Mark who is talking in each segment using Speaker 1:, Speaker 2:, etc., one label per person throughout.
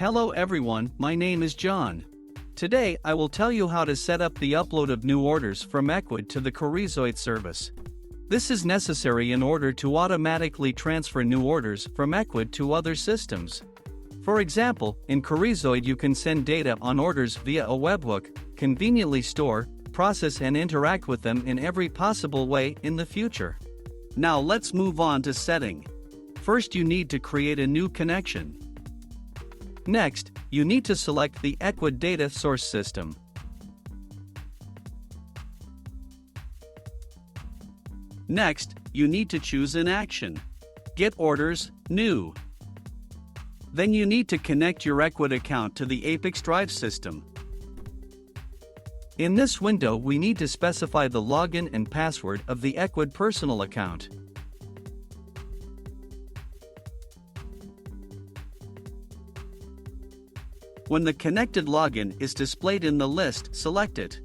Speaker 1: Hello everyone, my name is John. Today I will tell you how to set up the upload of new orders from Ecwid to the Corezoid service. This is necessary in order to automatically transfer new orders from Ecwid to other systems. For example, in Corezoid you can send data on orders via a webhook, conveniently store, process and interact with them in every possible way in the future. Now let's move on to setting. First you need to create a new connection. Next, you need to select the Ecwid data source system. Next, you need to choose an action. Get orders, new. Then you need to connect your Ecwid account to the ApiX-Drive system. In this window we need to specify the login and password of the Ecwid personal account. When the connected login is displayed in the list, select it.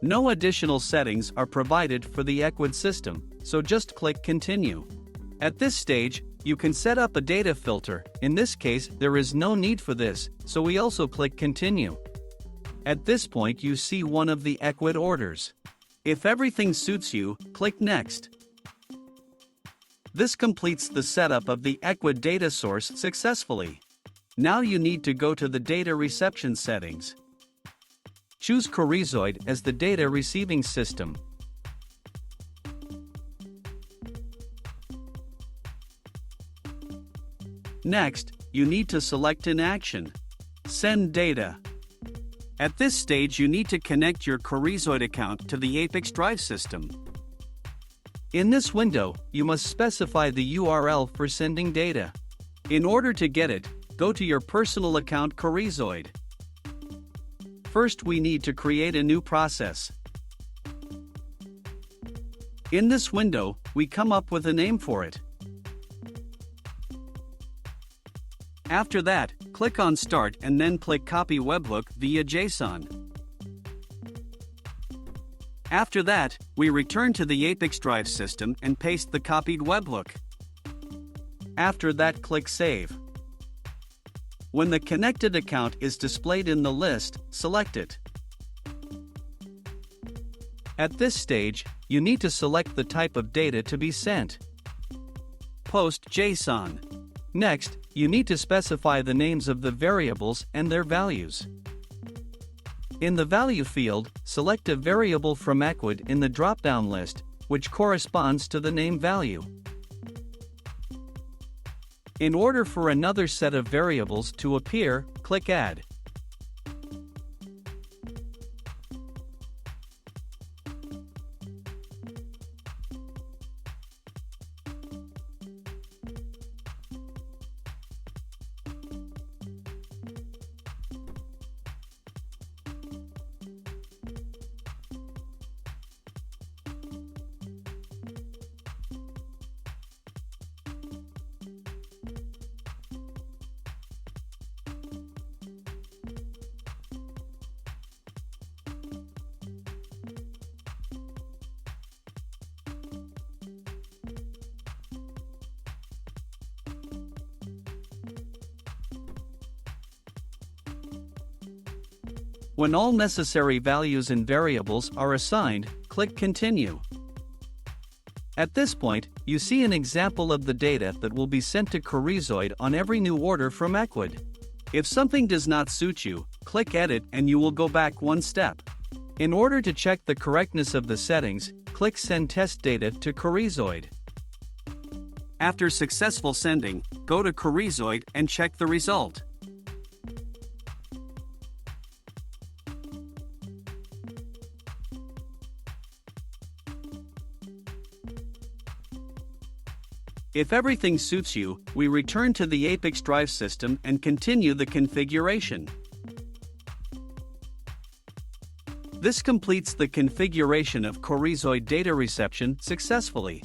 Speaker 1: No additional settings are provided for the Ecwid system, so just click Continue. At this stage, you can set up a data filter. In this case, there is no need for this, so we also click Continue. At this point you see one of the Ecwid orders. If everything suits you, click Next. This completes the setup of the Ecwid data source successfully. Now you need to go to the data reception settings. Choose Corezoid as the data receiving system. Next, you need to select an action. Send data. At this stage you need to connect your Corezoid account to the ApiX-Drive system. In this window, you must specify the URL for sending data. In order to get it, go to your personal account Corezoid. First we need to create a new process. In this window, we come up with a name for it. After that, click on Start and then click Copy Webhook via JSON. After that, we return to the ApiX-Drive system and paste the copied webhook. After that, click Save. When the connected account is displayed in the list, select it. At this stage, you need to select the type of data to be sent. Post JSON. Next, you need to specify the names of the variables and their values. In the Value field, select a variable from Ecwid in the drop-down list, which corresponds to the name value. In order for another set of variables to appear, click Add. When all necessary values and variables are assigned, click Continue. At this point, you see an example of the data that will be sent to Corezoid on every new order from Ecwid. If something does not suit you, click Edit and you will go back one step. In order to check the correctness of the settings, click Send Test Data to Corezoid. After successful sending, go to Corezoid and check the result. If everything suits you, we return to the ApiX-Drive system and continue the configuration. This completes the configuration of Corezoid data reception successfully.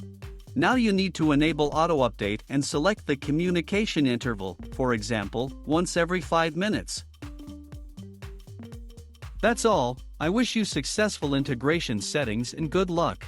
Speaker 1: Now you need to enable auto-update and select the communication interval, for example, once every 5 minutes. That's all. I wish you successful integration settings and good luck.